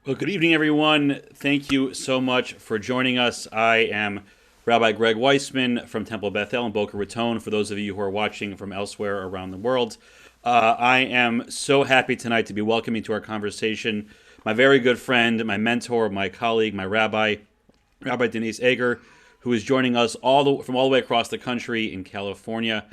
Well, good evening, everyone. Thank you so much for joining us. I am Rabbi Greg Weissman from Temple Bethel in Boca Raton. For those of you who are watching from elsewhere around the world, I am so happy tonight to be welcoming to our conversation my very good friend, my mentor, my colleague, my rabbi, Rabbi Denise Eger, who is joining us from all the way across the country in California.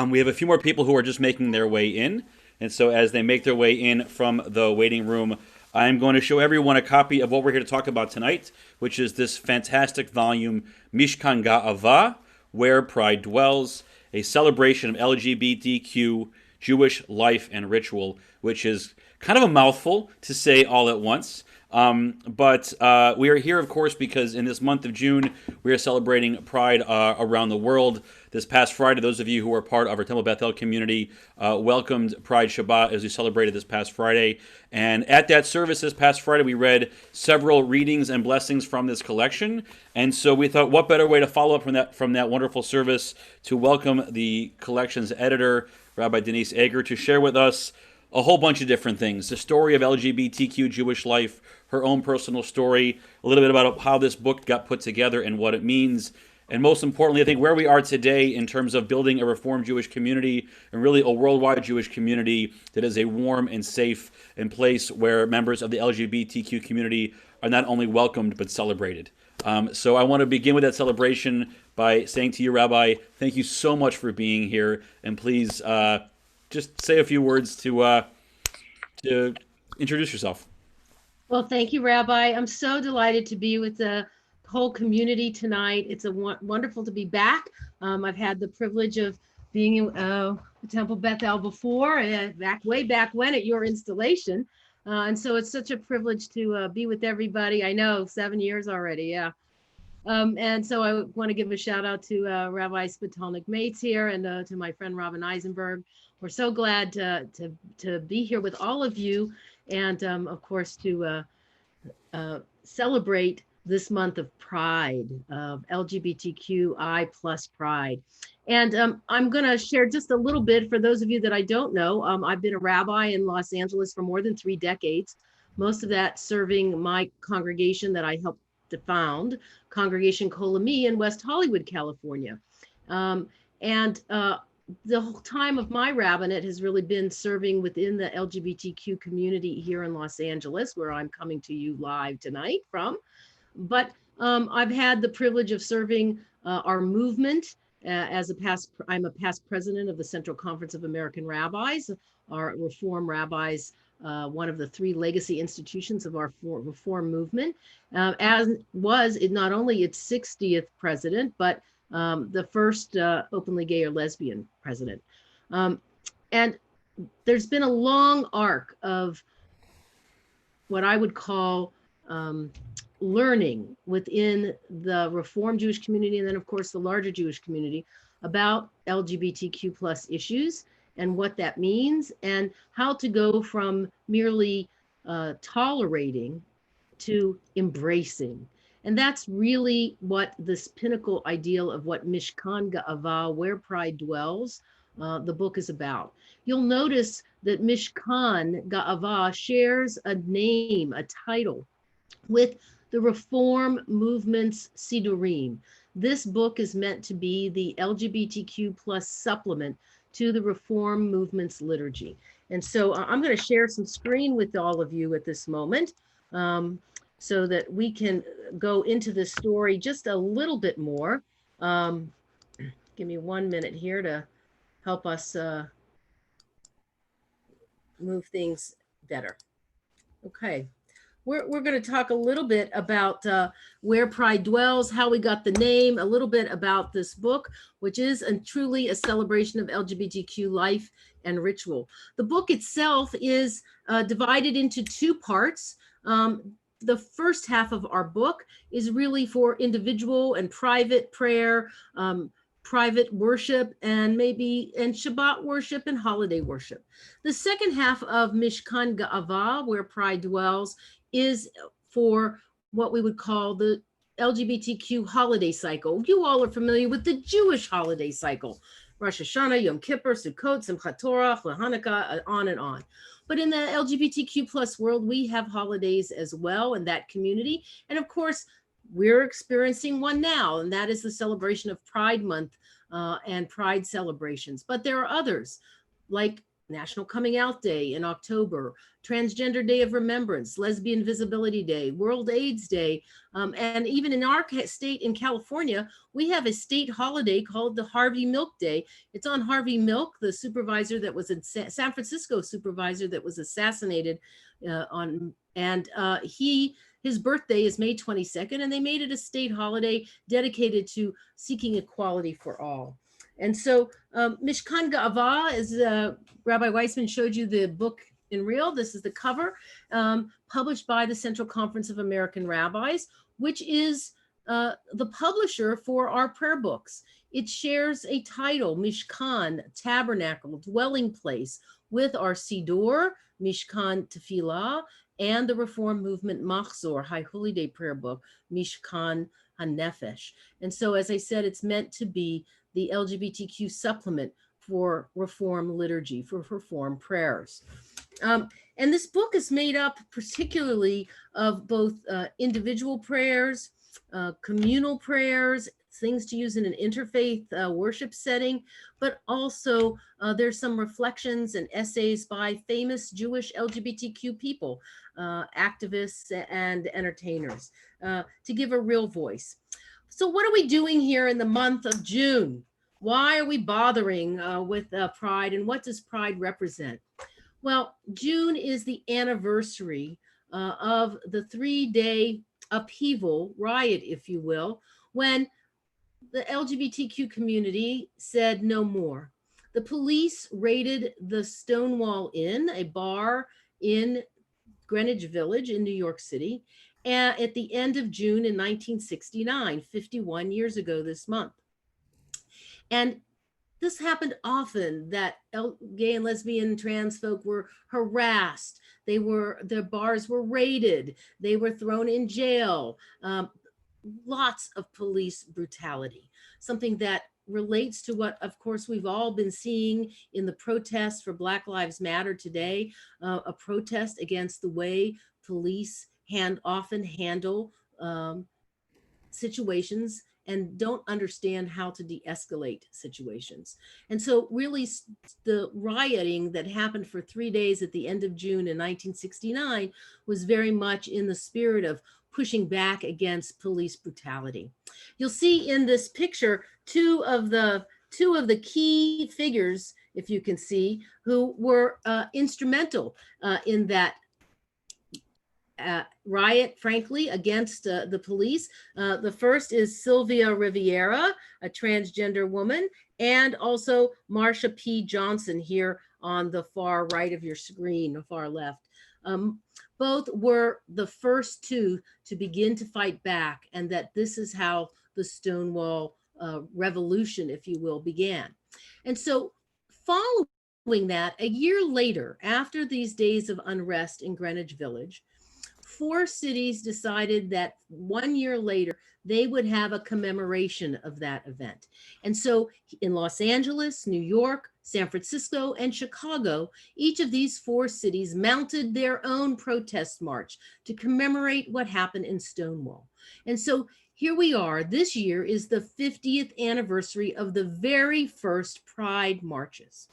We have a few more people who are just making their way in. And so, as they make their way in from the waiting room, I'm going to show everyone a copy of what we're here to talk about tonight, which is this fantastic volume, Mishkan Ga'avah, Where Pride Dwells, a celebration of LGBTQ, Jewish life and ritual, which is kind of a mouthful to say all at once. But we are here, of course, because in this month of June, we are celebrating Pride around the world. This past Friday, those of you who are part of our Temple Bethel community welcomed Pride Shabbat as we celebrated this past Friday. And at that service this past Friday, we read several readings and blessings from this collection. And so we thought, what better way to follow up from that wonderful service to welcome the collection's editor, Rabbi Denise Eger, to share with us a whole bunch of different things. The story of LGBTQ Jewish life, her own personal story, a little bit about how this book got put together and what it means. And most importantly, I think where we are today in terms of building a Reformed Jewish community and really a worldwide Jewish community that is a warm and safe and place where members of the LGBTQ community are not only welcomed but celebrated. So I want to begin with that celebration by saying to you, Rabbi, thank you so much for being here. And please just say a few words to introduce yourself. Well, thank you, Rabbi. I'm so delighted to be with the whole community tonight. It's wonderful to be back. I've had the privilege of being in Temple Bethel before, way back when at your installation. And so it's such a privilege to be with everybody. I know 7 years already, yeah. And so I want to give a shout out to Rabbi Spitalnik Mates here and to my friend Robin Eisenberg. We're so glad to be here with all of you and of course to celebrate this month of Pride, of LGBTQI plus Pride. And I'm going to share just a little bit for those of you that I don't know. I've been a rabbi in Los Angeles for more than 3 decades, most of that serving my congregation that I helped to found, Congregation Kolami in West Hollywood, California. And the whole time of my rabbinate has really been serving within the LGBTQ community here in Los Angeles, where I'm coming to you live tonight from. But I've had the privilege of serving our movement I'm a past president of the Central Conference of American Rabbis, our Reform rabbis, one of the 3 legacy institutions of our Reform movement, as was it not only its 60th president, but the first openly gay or lesbian president. And there's been a long arc of what I would call learning within the Reformed Jewish community, and then of course the larger Jewish community, about LGBTQ plus issues and what that means and how to go from merely tolerating to embracing. And that's really what this pinnacle ideal of what Mishkan Ga'avah, Where Pride Dwells, the book is about. You'll notice that Mishkan Ga'avah shares a name, a title, with the Reform movement's Sidurim. This book is meant to be the LGBTQ plus supplement to the Reform movement's liturgy. And so I'm going to share some screen with all of you at this moment so that we can go into this story just a little bit more. Give me 1 minute here to help us move things better. Okay. We're going to talk a little bit about Where Pride Dwells, how we got the name, a little bit about this book, which is truly a celebration of LGBTQ life and ritual. The book itself is divided into 2 parts. The first half of our book is really for individual and private prayer, private worship, and Shabbat worship and holiday worship. The second half of Mishkan Ga'avah, Where Pride Dwells, is for what we would call the LGBTQ holiday cycle. You all are familiar with the Jewish holiday cycle. Rosh Hashanah, Yom Kippur, Sukkot, Simchat Torah, Hanukkah, on and on. But in the LGBTQ plus world, we have holidays as well in that community. And of course, we're experiencing one now, and that is the celebration of Pride Month and Pride celebrations. But there are others like National Coming Out Day in October, Transgender Day of Remembrance, Lesbian Visibility Day, World AIDS Day, and even in our state in California, we have a state holiday called the Harvey Milk Day. It's on Harvey Milk, the supervisor that was a San Francisco supervisor that was assassinated his birthday is May 22nd, and they made it a state holiday dedicated to seeking equality for all. And so Mishkan Ga'avah, as Rabbi Weissman showed you the book in real, this is the cover, published by the Central Conference of American Rabbis, which is the publisher for our prayer books. It shares a title, Mishkan, Tabernacle, Dwelling Place, with our Siddur, Mishkan Tefillah, and the Reform Movement Machzor, High Holy Day prayer book, Mishkan HaNefesh. And so, as I said, it's meant to be the LGBTQ supplement for Reform liturgy, for Reform prayers. And this book is made up particularly of both individual prayers, communal prayers, things to use in an interfaith worship setting, but also there's some reflections and essays by famous Jewish LGBTQ people, activists and entertainers, to give a real voice. So what are we doing here in the month of June? Why are we bothering with Pride, and what does Pride represent? Well, June is the anniversary of the 3-day upheaval, riot, if you will, when the LGBTQ community said no more. The police raided the Stonewall Inn, a bar in Greenwich Village in New York City, at the end of June in 1969, 51 years ago this month. And this happened often, that gay and lesbian trans folk were harassed. Their bars were raided. They were thrown in jail. Lots of police brutality, something that relates to what, of course, we've all been seeing in the protests for Black Lives Matter today, a protest against the way police often handle situations and don't understand how to de-escalate situations. And so really the rioting that happened for 3 days at the end of June in 1969 was very much in the spirit of pushing back against police brutality. You'll see in this picture two of the key figures, if you can see, who were instrumental in that riot, frankly, against the police. The first is Sylvia Riviera, a transgender woman, and also Marsha P. Johnson here on the far right of your screen, the far left. Both were the first two to begin to fight back, and that this is how the Stonewall revolution, if you will, began. And so following that, a year later, after these days of unrest in Greenwich Village, 4 cities decided that 1 year later, they would have a commemoration of that event. And so in Los Angeles, New York, San Francisco, and Chicago, each of these 4 cities mounted their own protest march to commemorate what happened in Stonewall. And so here we are. This year is the 50th anniversary of the very first Pride marches.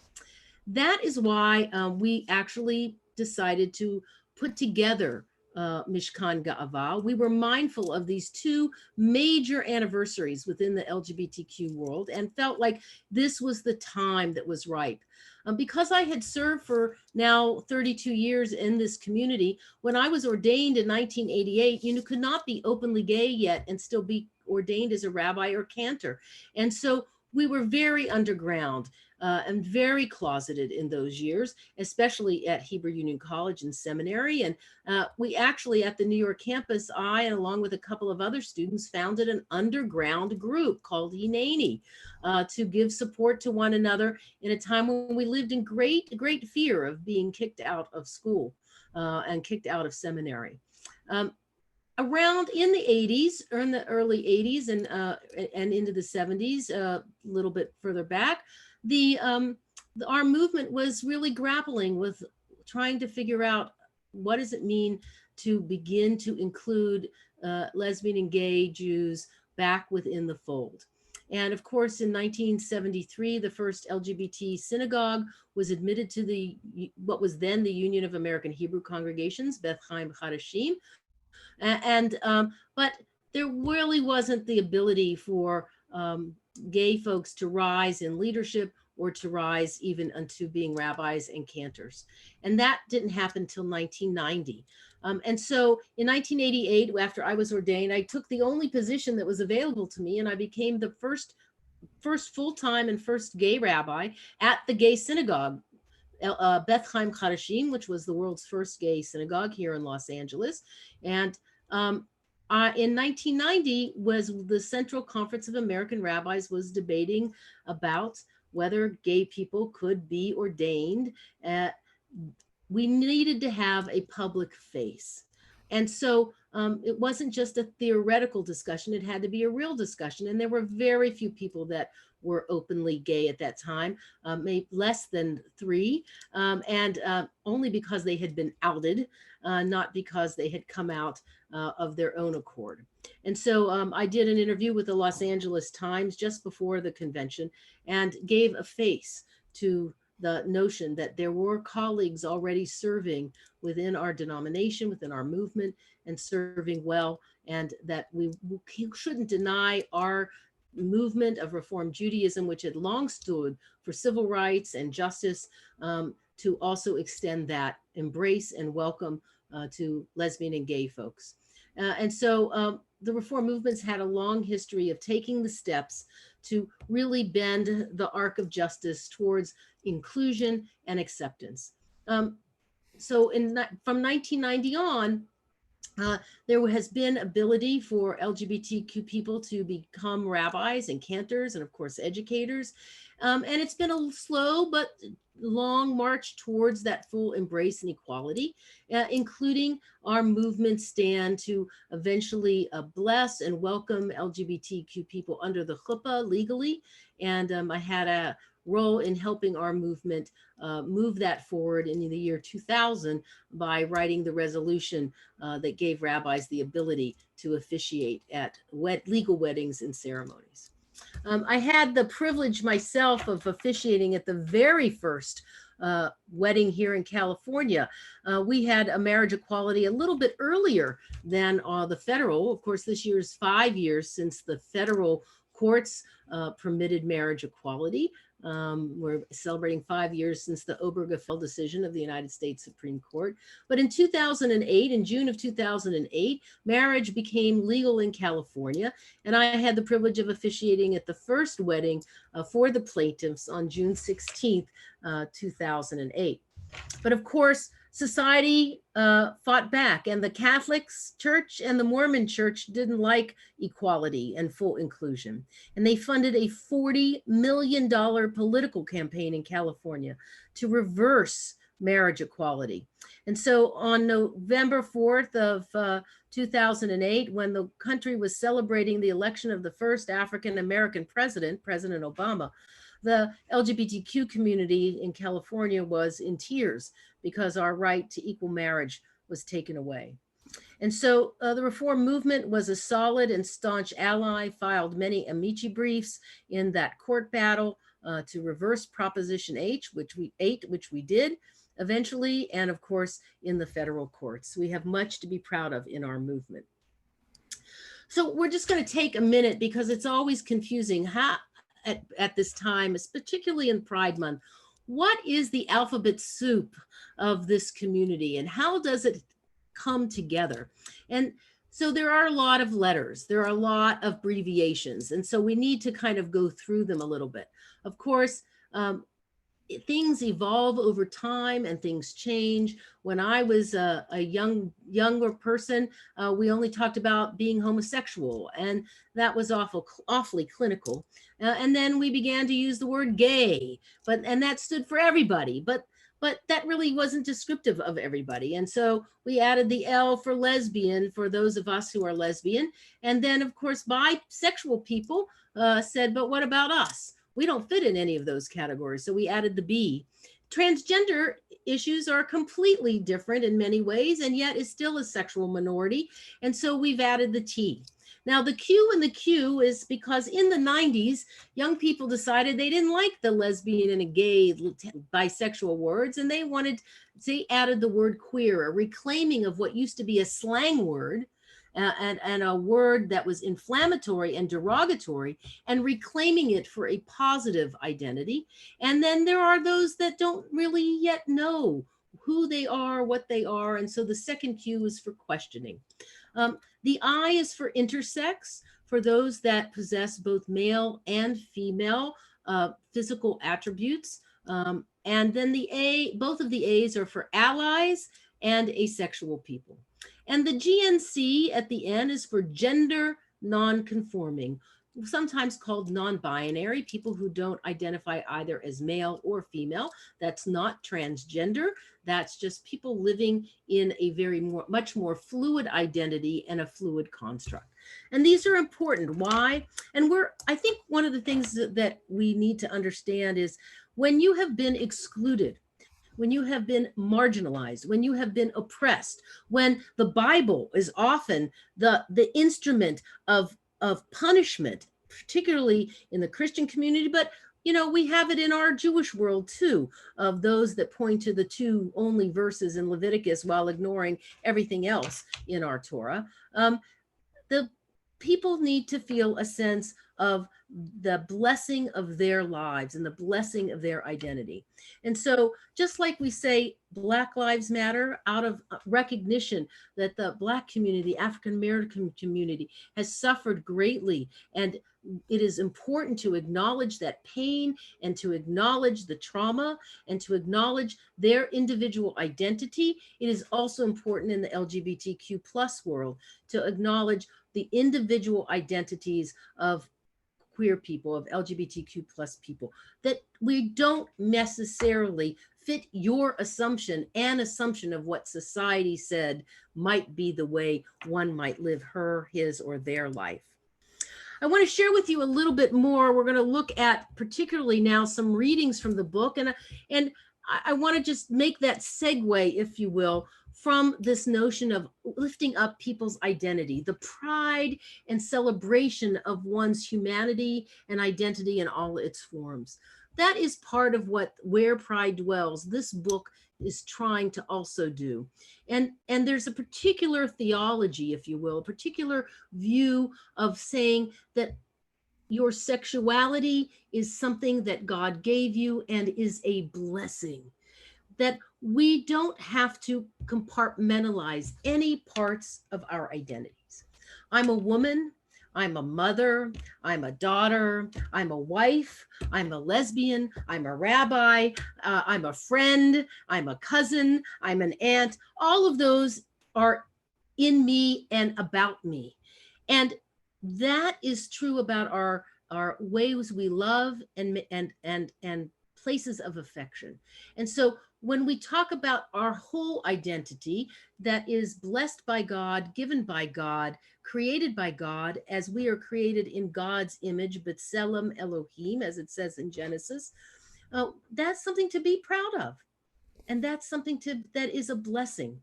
That is why we actually decided to put together Mishkan Ga'avah. We were mindful of these 2 major anniversaries within the LGBTQ world and felt like this was the time that was ripe. Because I had served for now 32 years in this community, when I was ordained in 1988, you could not be openly gay yet and still be ordained as a rabbi or cantor. And so we were very underground and very closeted in those years, especially at Hebrew Union College and Seminary. And we actually, at the New York campus, I, and along with a couple of other students, founded an underground group called Hineni to give support to one another in a time when we lived in great fear of being kicked out of school and kicked out of seminary. Around in the 80s or in the early 80s and into the 70s, a little bit further back, our movement was really grappling with trying to figure out what does it mean to begin to include lesbian and gay Jews back within the fold. And of course, in 1973, the first LGBT synagogue was admitted to the what was then the Union of American Hebrew Congregations, Beth Chaim Chadashim, but there really wasn't the ability for gay folks to rise in leadership or to rise even unto being rabbis and cantors. And that didn't happen until 1990. And so in 1988, after I was ordained, I took the only position that was available to me, and I became the first full-time and first gay rabbi at the gay synagogue, Beth Chaim Chadashim, which was the world's first gay synagogue here in Los Angeles. And in 1990 was the Central Conference of American Rabbis was debating about whether gay people could be ordained. We needed to have a public face. And so it wasn't just a theoretical discussion, it had to be a real discussion. And there were very few people that were openly gay at that time, maybe less than 3, and only because they had been outed, not because they had come out of their own accord. And so I did an interview with the Los Angeles Times just before the convention and gave a face to the notion that there were colleagues already serving within our denomination, within our movement, and serving well, and that we shouldn't deny our movement of Reform Judaism, which had long stood for civil rights and justice, to also extend that embrace and welcome to lesbian and gay folks. And so the Reform movements had a long history of taking the steps to really bend the arc of justice towards inclusion and acceptance. So from 1990 on, there has been ability for LGBTQ people to become rabbis and cantors and of course educators. And it's been a slow but long march towards that full embrace and equality, including our movement stand to eventually bless and welcome LGBTQ people under the chuppah legally. And I had a role in helping our movement move that forward in the year 2000 by writing the resolution that gave rabbis the ability to officiate at legal weddings and ceremonies. I had the privilege myself of officiating at the very first wedding here in California. We had a marriage equality a little bit earlier than the federal. Of course, this year is 5 years since the federal courts permitted marriage equality. We're celebrating 5 years since the Obergefell decision of the United States Supreme Court. But in 2008, in June of 2008, marriage became legal in California. And I had the privilege of officiating at the first wedding for the plaintiffs on June 16th, 2008. But of course, society fought back, and the Catholic Church and the Mormon Church didn't like equality and full inclusion. And they funded a $40 million political campaign in California to reverse marriage equality. And so on November 4th of 2008, when the country was celebrating the election of the first African-American president, President Obama, the LGBTQ community in California was in tears because our right to equal marriage was taken away. And so the Reform movement was a solid and staunch ally, filed many amici briefs in that court battle to reverse Proposition 8, which we did eventually, and of course in the federal courts. We have much to be proud of in our movement. So we're just going to take a minute because it's always confusing at this time, particularly in Pride Month. What is the alphabet soup of this community and how does it come together? And so there are a lot of letters, there are a lot of abbreviations, and so we need to kind of go through them a little bit. Of course, things evolve over time and things change. When I was a younger person, we only talked about being homosexual, and that was awfully clinical. And then we began to use the word gay, and that stood for everybody. But but that really wasn't descriptive of everybody. And so we added the L for lesbian for those of us who are lesbian. And then, of course, bisexual people said, but what about us? We don't fit in any of those categories. So we added the B. Transgender issues are completely different in many ways, and yet is still a sexual minority. And so we've added the T. Now, the Q and the Q is because in the 90s, young people decided they didn't like the lesbian and a gay bisexual words, and they added the word queer, a reclaiming of what used to be a slang word and a word that was inflammatory and derogatory, and reclaiming it for a positive identity. And then there are those that don't really yet know who they are, what they are. And so the second Q is for questioning. The I is for intersex, for those that possess both male and female physical attributes. And then the A, both of the A's are for allies and asexual people. And the GNC at the end is for gender non-conforming, sometimes called non-binary, people who don't identify either as male or female. That's not transgender. That's just people living in a much more fluid identity and a fluid construct. And these are important. Why? And I think one of the things that we need to understand is when you have been excluded, when you have been marginalized, when you have been oppressed, when the Bible is often the instrument of punishment, particularly in the Christian community, but we have it in our Jewish world too, of those that point to the two only verses in Leviticus while ignoring everything else in our Torah. The people need to feel a sense of the blessing of their lives and the blessing of their identity. And so just like we say Black Lives Matter, out of recognition that the Black community, African American community has suffered greatly, and it is important to acknowledge that pain and to acknowledge the trauma and to acknowledge their individual identity. It is also important in the LGBTQ plus world to acknowledge the individual identities of queer people, of LGBTQ plus people, that we don't necessarily fit your assumption and assumption of what society said might be the way one might live her, his, or their life. I want to share with you a little bit more. We're going to look at particularly now some readings from the book, and I want to just make that segue, if you will, from this notion of lifting up people's identity, the pride and celebration of one's humanity and identity in all its forms. That is part of where pride dwells, this book is trying to also do. And there's a particular theology, if you will, a particular view of saying that your sexuality is something that God gave you and is a blessing, that we don't have to compartmentalize any parts of our identities. I'm a woman, I'm a mother, I'm a daughter, I'm a wife, I'm a lesbian, I'm a rabbi, I'm a friend, I'm a cousin, I'm an aunt. All of those are in me and about me. And that is true about our ways we love and places of affection. And so when we talk about our whole identity that is blessed by God, given by God, created by God, as we are created in God's image, B'Tselem Elohim, as it says in Genesis, that's something to be proud of. And that's something that is a blessing.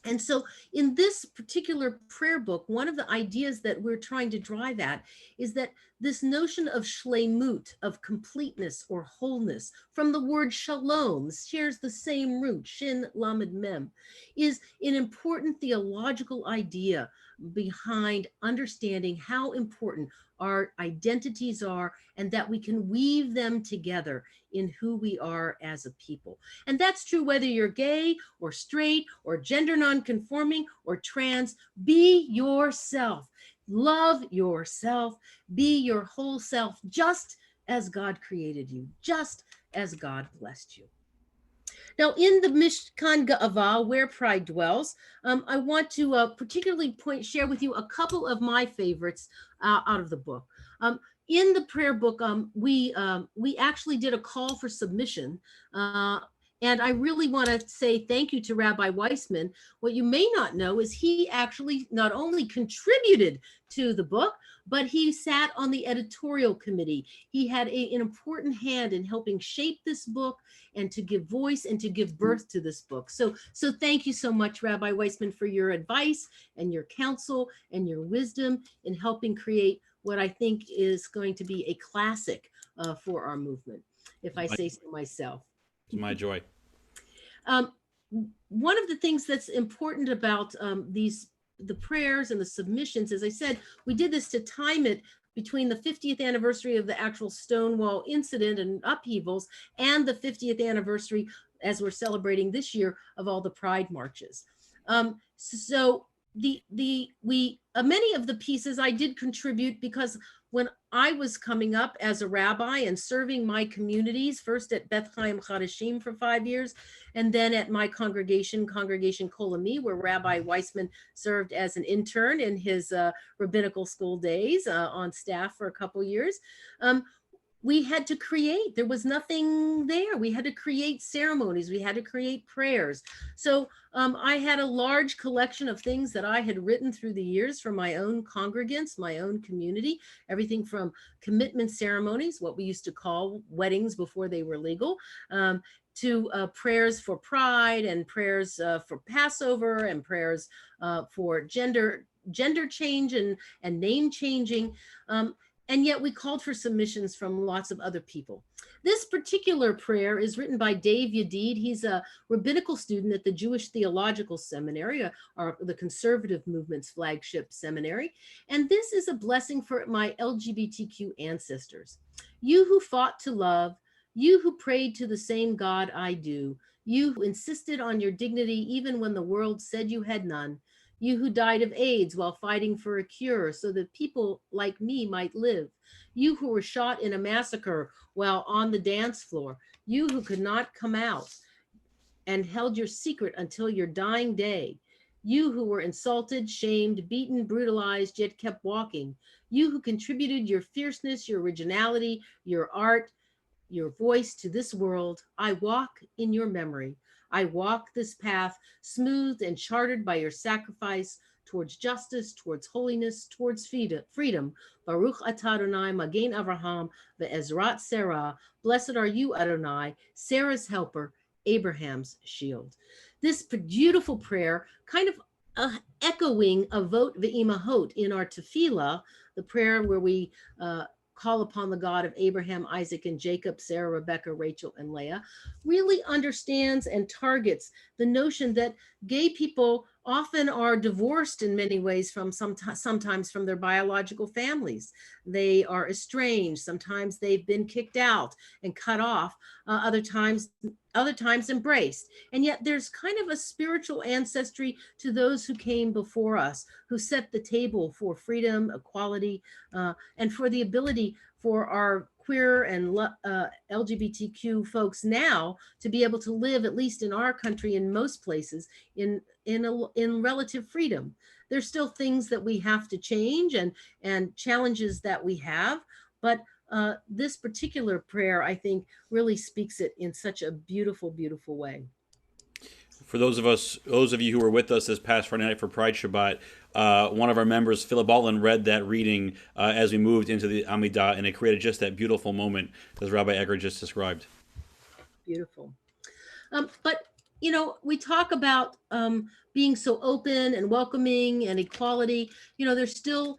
And so in this particular prayer book, one of the ideas that we're trying to drive at is that this notion of shleimut, of completeness or wholeness, from the word shalom, shares the same root, shin lamed mem, is an important theological idea behind understanding how important our identities are and that we can weave them together in who we are as a people. And that's true whether you're gay or straight or gender non-conforming or trans. Be yourself. Love yourself. Be your whole self, just as God created you, just as God blessed you. Now, in the Mishkan Ga'avah, where pride dwells, I want to particularly share with you a couple of my favorites out of the book. In the prayer book, we actually did a call for submission, And I really want to say thank you to Rabbi Weissman. What you may not know is he actually not only contributed to the book, but he sat on the editorial committee. He had an important hand in helping shape this book and to give voice and to give birth to this book. So thank you so much, Rabbi Weissman, for your advice and your counsel and your wisdom in helping create what I think is going to be a classic for our movement, if I say so myself. It's my joy. One of the things that's important about the prayers and the submissions, as I said, we did this to time it between the 50th anniversary of the actual Stonewall incident and upheavals and the 50th anniversary, as we're celebrating this year, of all the Pride marches. So many of the pieces I did contribute because when I was coming up as a rabbi and serving my communities, first at Beth Chaim Chadashim for 5 years, and then at my Congregation Kol Ami, where Rabbi Weissman served as an intern in his rabbinical school days on staff for a couple years. We had to create, there was nothing there. We had to create ceremonies. We had to create prayers. So I had a large collection of things that I had written through the years for my own congregants, my own community, everything from commitment ceremonies, what we used to call weddings before they were legal, to prayers for pride and prayers for Passover and prayers for gender change and name changing. And yet we called for submissions from lots of other people. This particular prayer is written by Dave Yadid. He's a rabbinical student at the Jewish Theological Seminary, or the conservative movement's flagship seminary. And this is a blessing for my LGBTQ ancestors. You who fought to love, you who prayed to the same God I do, you who insisted on your dignity even when the world said you had none, you who died of AIDS while fighting for a cure so that people like me might live, you who were shot in a massacre while on the dance floor, you who could not come out and held your secret until your dying day, you who were insulted, shamed, beaten, brutalized, yet kept walking, you who contributed your fierceness, your originality, your art, your voice to this world, I walk in your memory. I walk this path smoothed and charted by your sacrifice towards justice, towards holiness, towards freedom. Baruch atah Adonai, Magen Avraham, ve'ezrat Sarah. Blessed are you, Adonai, Sarah's helper, Abraham's shield. This beautiful prayer, kind of echoing Avot ve'imahot in our tefillah, the prayer where we call upon the God of Abraham, Isaac, and Jacob, Sarah, Rebecca, Rachel, and Leah, really understands and targets the notion that gay people often are divorced in many ways from sometimes from their biological families. They are estranged. Sometimes they've been kicked out and cut off. Other times embraced. And yet there's kind of a spiritual ancestry to those who came before us, who set the table for freedom, equality, and for the ability for our queer and LGBTQ folks now to be able to live, at least in our country, in most places, in relative freedom. There's still things that we have to change and challenges that we have, but this particular prayer, I think, really speaks it in such a beautiful, beautiful way. For those of you who were with us this past Friday night for Pride Shabbat, one of our members, Philip Altland, read that reading as we moved into the Amidah, and it created just that beautiful moment as Rabbi Eger just described. Beautiful. But, you know, we talk about being so open and welcoming and equality. You know, there's still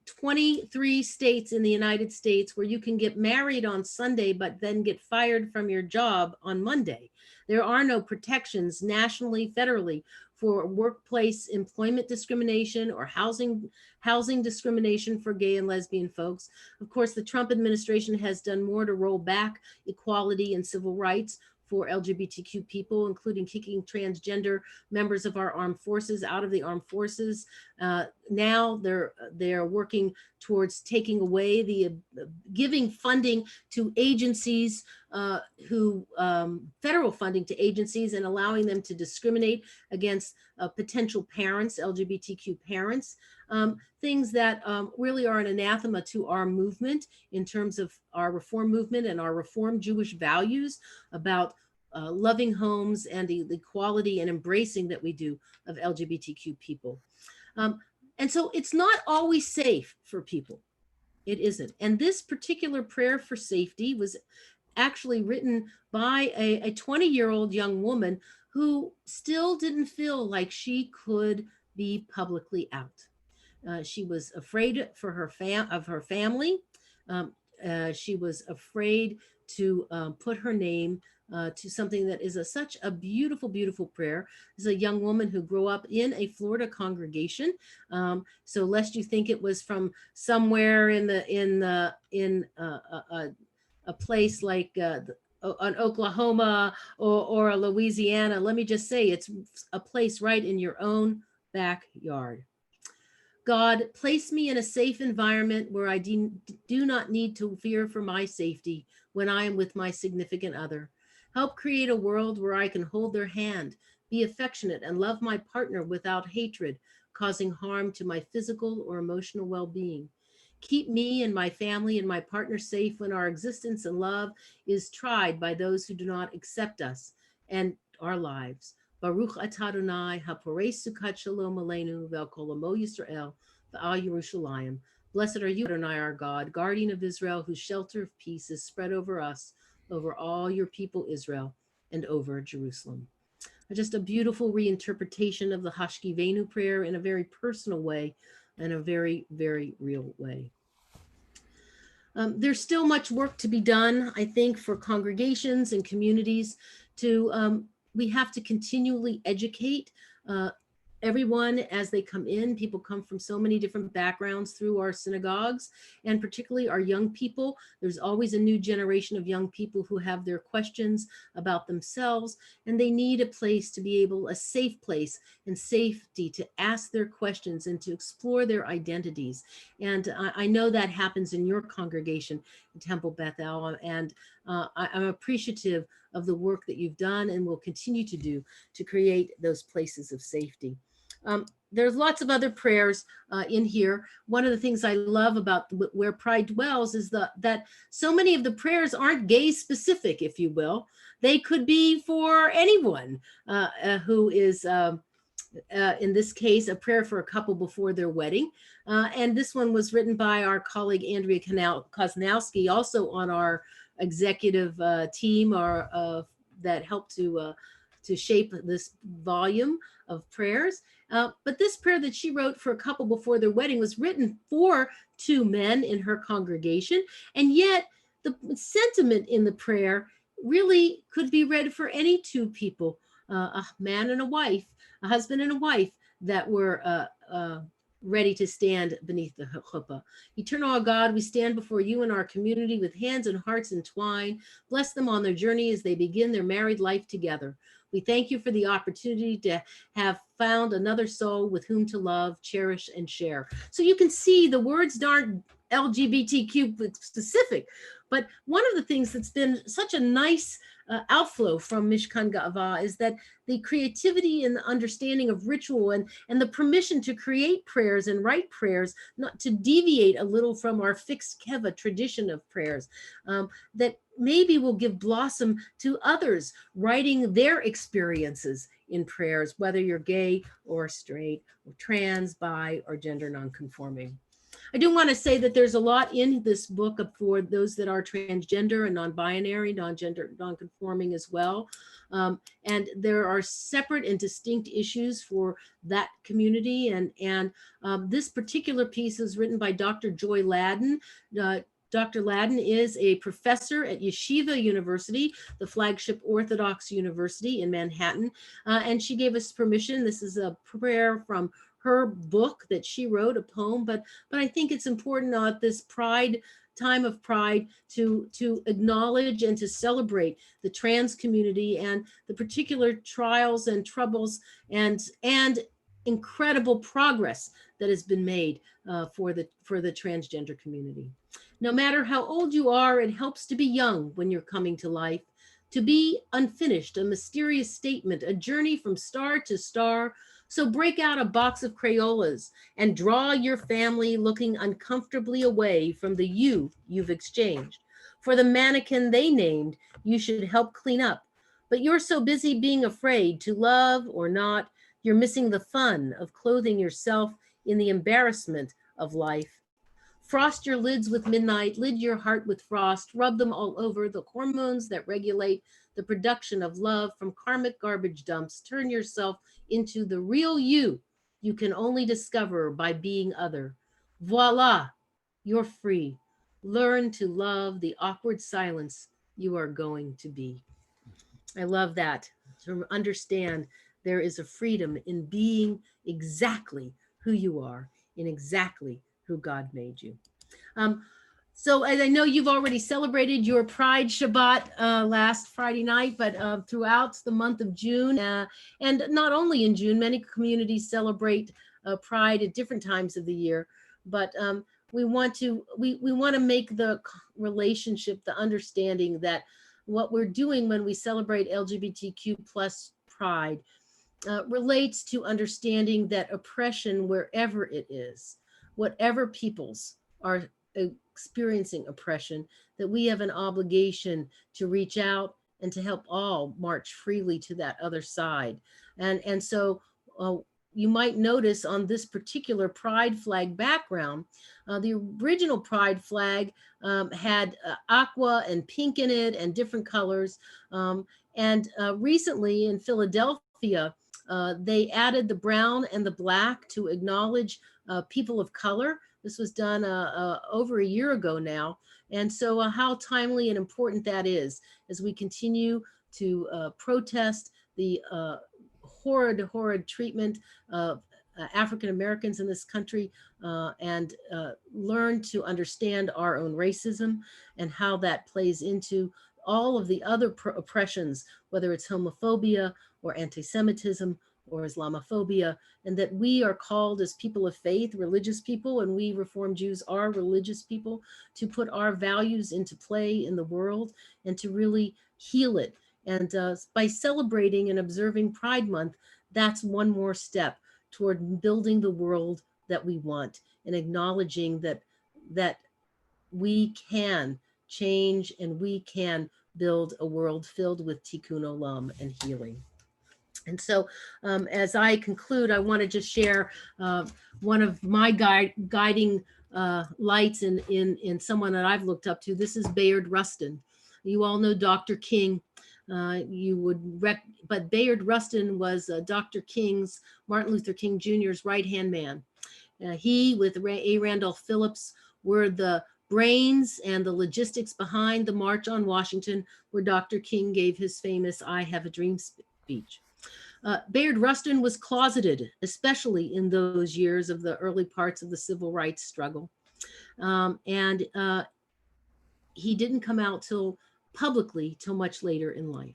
23 states in the United States where you can get married on Sunday, but then get fired from your job on Monday. There are no protections nationally, federally, for workplace employment discrimination or housing discrimination for gay and lesbian folks. Of course, the Trump administration has done more to roll back equality and civil rights for LGBTQ people, including kicking transgender members of our armed forces out of the armed forces. Now they're working towards taking away the giving funding to agencies federal funding to agencies and allowing them to discriminate against potential parents, LGBTQ parents, things that really are an anathema to our movement in terms of our reform movement and our reform Jewish values about loving homes and the equality and embracing that we do of LGBTQ people. Um, and so it's not always safe for people. It isn't. And this particular prayer for safety was actually written by a 20-year-old young woman who still didn't feel like she could be publicly out. She was afraid for of her family. Um, she was afraid to put her name to something that is such a beautiful, beautiful prayer. This is a young woman who grew up in a Florida congregation. So lest you think it was from somewhere in a place like an Oklahoma or a Louisiana, let me just say it's a place right in your own backyard. God, place me in a safe environment where I do not need to fear for my safety when I am with my significant other. Help create a world where I can hold their hand, be affectionate, and love my partner without hatred, causing harm to my physical or emotional well-being. Keep me and my family and my partner safe when our existence and love is tried by those who do not accept us and our lives. Baruch atah Adonai haporei sukkot shalom aleinu ve'al amo Yisrael ve'al Yerushalayim. Blessed are you, Adonai, our God, guardian of Israel, whose shelter of peace is spread over us, over all your people Israel, and over Jerusalem. Just a beautiful reinterpretation of the Hashkivenu prayer in a very personal way and a very, very real way. There's still much work to be done, I think, for congregations and communities to, we have to continually educate everyone as they come in. People come from so many different backgrounds through our synagogues, and particularly our young people. There's always a new generation of young people who have their questions about themselves, and they need a place to be able, a safe place and safety to ask their questions and to explore their identities. And I know that happens in your congregation in Temple Beth El, and I'm appreciative of the work that you've done and will continue to do to create those places of safety. There's lots of other prayers in here. One of the things I love about Where Pride Dwells is that so many of the prayers aren't gay specific, if you will. They could be for anyone who is, in this case, a prayer for a couple before their wedding. And this one was written by our colleague Andrea Koznowski, also on our executive team that helped to shape this volume of prayers. But this prayer that she wrote for a couple before their wedding was written for two men in her congregation. And yet the sentiment in the prayer really could be read for any two people, a man and a wife, a husband and a wife that were ready to stand beneath the chuppah. Eternal God, we stand before you in our community with hands and hearts entwined. Bless them on their journey as they begin their married life together. We thank you for the opportunity to have found another soul with whom to love, cherish, and share. So you can see the words aren't LGBTQ specific, but one of the things that's been such a nice outflow from Mishkan Ga'avah is that the creativity and the understanding of ritual and the permission to create prayers and write prayers, not to deviate a little from our fixed keva tradition of prayers, that maybe will give blossom to others writing their experiences in prayers, whether you're gay or straight or trans, bi, or gender nonconforming. I do want to say that there's a lot in this book for those that are transgender and non-binary, non-gender, non-conforming as well. And there are separate and distinct issues for that community. And this particular piece is written by Dr. Joy Ladden. Dr. Ladden is a professor at Yeshiva University, the flagship Orthodox University in Manhattan. And she gave us permission. This is a prayer from her book that she wrote, a poem, but I think it's important at this time of pride to acknowledge and to celebrate the trans community and the particular trials and troubles and incredible progress that has been made for the transgender community. No matter how old you are, it helps to be young when you're coming to life. To be unfinished, a mysterious statement, a journey from star to star. So break out a box of Crayolas and draw your family looking uncomfortably away from the you've exchanged. For the mannequin they named, you should help clean up. But you're so busy being afraid to love or not, you're missing the fun of clothing yourself in the embarrassment of life. Frost your lids with midnight, lid your heart with frost, rub them all over the hormones that regulate the production of love from karmic garbage dumps. Turn yourself into the real you can only discover by being other. Voila, you're free. Learn to love the awkward silence you are going to be. I love that. To understand there is a freedom in being exactly who you are, in exactly who God made you. Um, so as I know you've already celebrated your Pride Shabbat last Friday night, but throughout the month of June, and not only in June, many communities celebrate Pride at different times of the year. But we want to make the relationship, the understanding that what we're doing when we celebrate LGBTQ plus Pride relates to understanding that oppression, wherever it is, whatever peoples are experiencing oppression, that we have an obligation to reach out and to help all march freely to that other side. And so you might notice on this particular pride flag background, the original pride flag had aqua and pink in it and different colors. And recently in Philadelphia, they added the brown and the black to acknowledge people of color. This was done over a year ago now. And so how timely and important that is as we continue to protest the horrid treatment of African Americans in this country and learn to understand our own racism and how that plays into all of the other oppressions, whether it's homophobia or anti-Semitism or Islamophobia, and that we are called as people of faith, religious people, and we Reformed Jews are religious people, to put our values into play in the world and to really heal it. And by celebrating and observing Pride Month, that's one more step toward building the world that we want and acknowledging that we can change and we can build a world filled with tikkun olam and healing. And so as I conclude, I want to just share one of my guiding lights in someone that I've looked up to. This is Bayard Rustin. You all know Dr. King. But Bayard Rustin was Dr. King's, Martin Luther King Jr.'s right-hand man. He, with A. Randolph Phillips, were the brains and the logistics behind the March on Washington, where Dr. King gave his famous I Have a Dream speech. Bayard Rustin was closeted, especially in those years of the early parts of the civil rights struggle. And he didn't come out publicly till much later in life.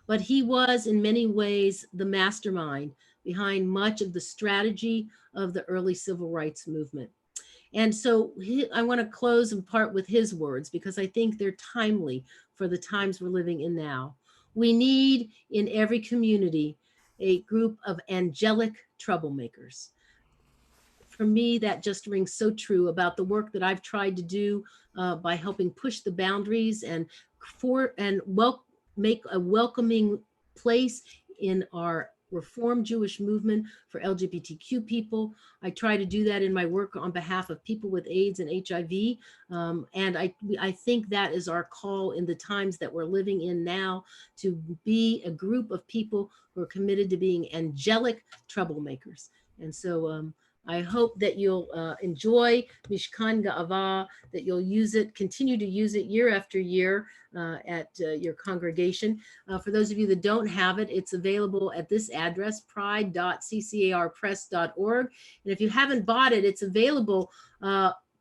But he was in many ways the mastermind behind much of the strategy of the early civil rights movement. And so I want to close in part with his words, because I think they're timely for the times we're living in now. We need in every community a group of angelic troublemakers. For me, that just rings so true about the work that I've tried to do by helping push the boundaries and make a welcoming place in our Reformed Jewish movement for LGBTQ people. I try to do that in my work on behalf of people with AIDS and HIV. And I think that is our call in the times that we're living in now, to be a group of people who are committed to being angelic troublemakers. And so I hope that you'll enjoy Mishkan Ga'avah, that you'll use it, continue to use it year after year at your congregation. For those of you that don't have it, it's available at this address, pride.ccarpress.org. And if you haven't bought it, it's available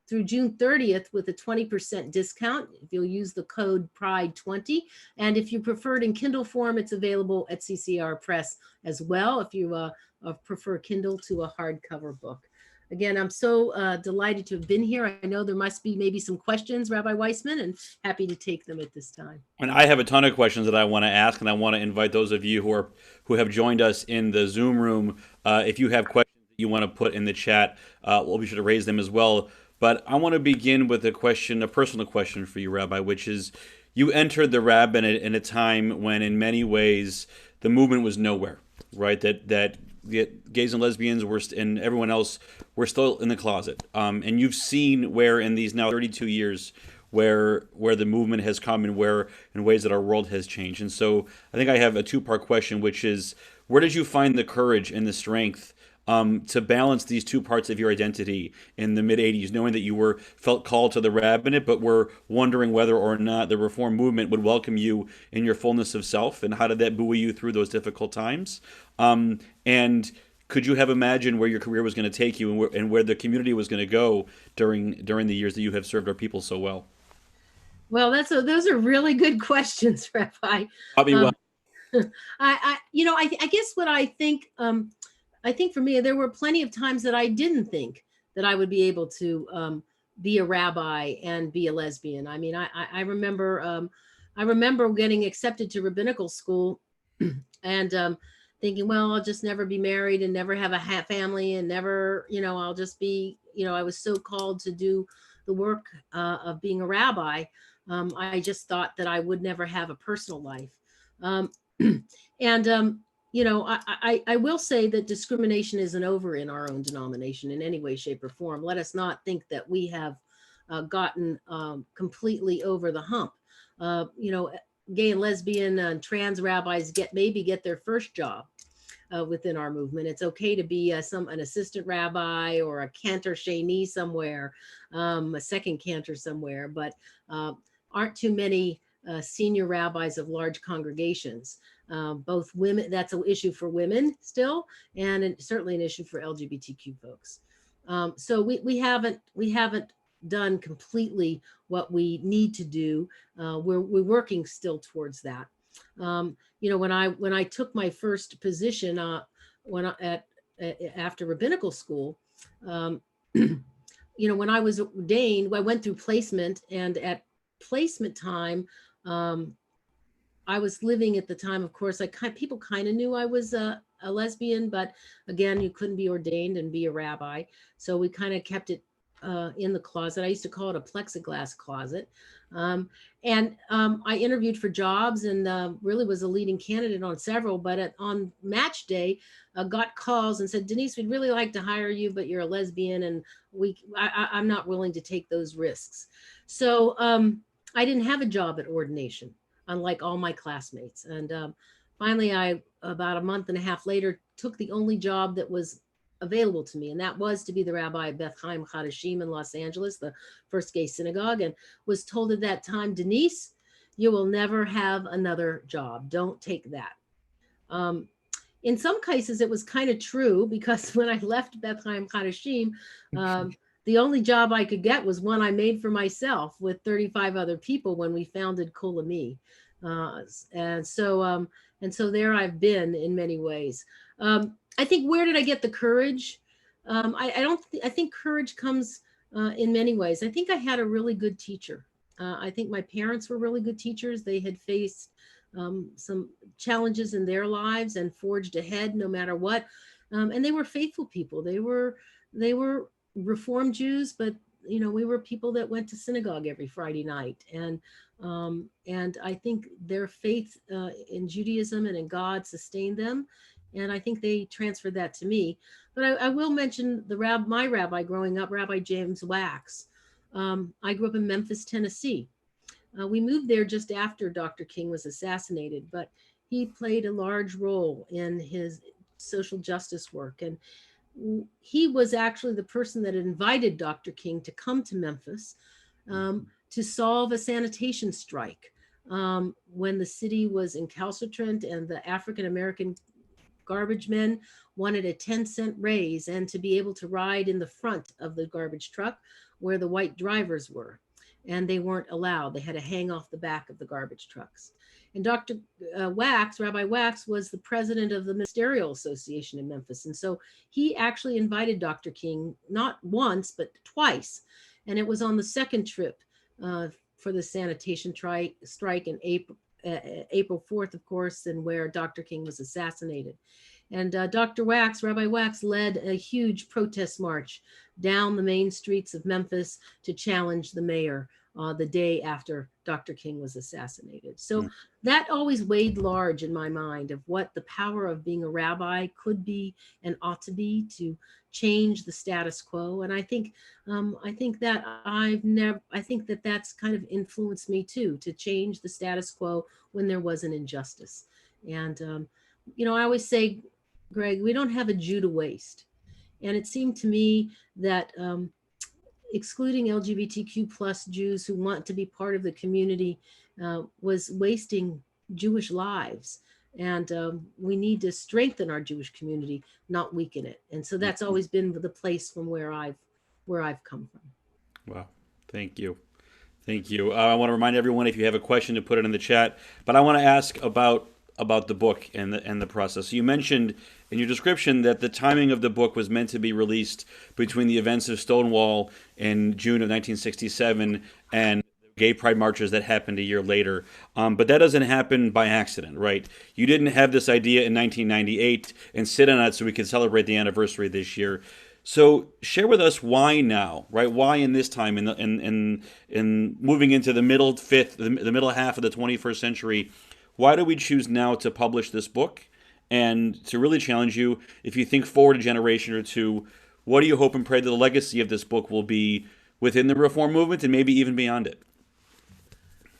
through June 30th with a 20% discount if you'll use the code PRIDE20. And if you prefer it in Kindle form, it's available at CCR Press as well, if you prefer Kindle to a hardcover book. Again, I'm so delighted to have been here. I know there must be maybe some questions, Rabbi Weissman, and happy to take them at this time. And I have a ton of questions that I want to ask, and I want to invite those of you who have joined us in the Zoom room. If you have questions that you want to put in the chat, we'll be sure to raise them as well. But I want to begin with a personal question for you, Rabbi, which is, you entered the rabbinate in a time when, in many ways, the movement was nowhere, right? That the gays and lesbians and everyone else were still in the closet. And you've seen where in these now 32 years, where the movement has come and where in ways that our world has changed. And so I think I have a two-part question, which is, where did you find the courage and the strength to balance these two parts of your identity in the mid 80s, knowing that you felt called to the rabbinate, but were wondering whether or not the reform movement would welcome you in your fullness of self, and how did that buoy you through those difficult times? And could you have imagined where your career was going to take you, and where the community was going to go during the years that you have served our people so well? Well, those are really good questions, Rabbi. Probably well. Um, I guess what I think for me, there were plenty of times that I didn't think that I would be able to be a rabbi and be a lesbian. I mean, I remember getting accepted to rabbinical school and thinking, well, I'll just never be married and never have a family and never, I'll just be, I was so called to do the work of being a rabbi. I just thought that I would never have a personal life. And I will say that discrimination isn't over in our own denomination in any way, shape, or form. Let us not think that we have gotten completely over the hump. Gay and lesbian and trans rabbis maybe get their first job within our movement. It's okay to be an assistant rabbi or a cantor sheni somewhere, a second cantor somewhere, but aren't too many senior rabbis of large congregations. Both women, that's an issue for women still, and certainly an issue for LGBTQ folks. So we haven't done completely what we need to do. We're working still towards that. When I took my first position after rabbinical school, when I was ordained, I went through placement, and at placement time, I was living at the time, of course, people kind of knew I was a lesbian, but again, you couldn't be ordained and be a rabbi. So we kind of kept it in the closet. I used to call it a plexiglass closet. I interviewed for jobs and really was a leading candidate on several, but on match day, got calls and said, Denise, we'd really like to hire you, but you're a lesbian and I'm not willing to take those risks. So I didn't have a job at ordination, unlike all my classmates. And finally, about a month and a half later, took the only job that was available to me, and that was to be the rabbi of Beth Chaim Chadashim in Los Angeles, the first gay synagogue, and was told at that time, Denise, you will never have another job. Don't take that. In some cases, it was kind of true, because when I left Beth Chaim Chadashim, the only job I could get was one I made for myself with 35 other people when we founded Kol Ami. And so there I've been in many ways. I think, where did I get the courage? I think courage comes in many ways. I think I had a really good teacher. I think my parents were really good teachers. They had faced some challenges in their lives and forged ahead no matter what. And they were faithful people. They were Reform Jews, but we were people that went to synagogue every Friday night. And I think their faith in Judaism and in God sustained them. And I think they transferred that to me. But I will mention my rabbi growing up, Rabbi James Wax. I grew up in Memphis, Tennessee. We moved there just after Dr. King was assassinated, but he played a large role in his social justice work. And he was actually the person that invited Dr. King to come to Memphis to solve a sanitation strike when the city was incalcitrant and the African-American garbage men wanted a 10-cent raise and to be able to ride in the front of the garbage truck where the white drivers were. And they weren't allowed. They had to hang off the back of the garbage trucks. And Dr. Wax, Rabbi Wax, was the president of the Ministerial Association in Memphis. And so he actually invited Dr. King not once, but twice. And it was on the second trip for the sanitation strike in April 4th, of course, and where Dr. King was assassinated. And Rabbi Wax, led a huge protest march down the main streets of Memphis to challenge the mayor the day after Dr. King was assassinated. So Mm. that always weighed large in my mind of what the power of being a rabbi could be and ought to be to change the status quo. And I think that I think that that's kind of influenced me too, to change the status quo when there was an injustice. And, I always say, Greg, we don't have a Jew to waste. And it seemed to me that excluding LGBTQ plus Jews who want to be part of the community was wasting Jewish lives. And we need to strengthen our Jewish community, not weaken it. And so that's always been the place from where I've come from. Wow. Thank you. Thank you. I want to remind everyone, if you have a question, to put it in the chat. But I want to ask about the book and the process. So you mentioned in your description that the timing of the book was meant to be released between the events of Stonewall in June of 1967 and gay pride marches that happened a year later. But that doesn't happen by accident, right? You didn't have this idea in 1998 and sit on it so we could celebrate the anniversary this year. So share with us why now, right? Why in this time, in moving into the the middle half of the 21st century, why do we choose now to publish this book? And to really challenge you, if you think forward a generation or two, what do you hope and pray that the legacy of this book will be within the reform movement and maybe even beyond it?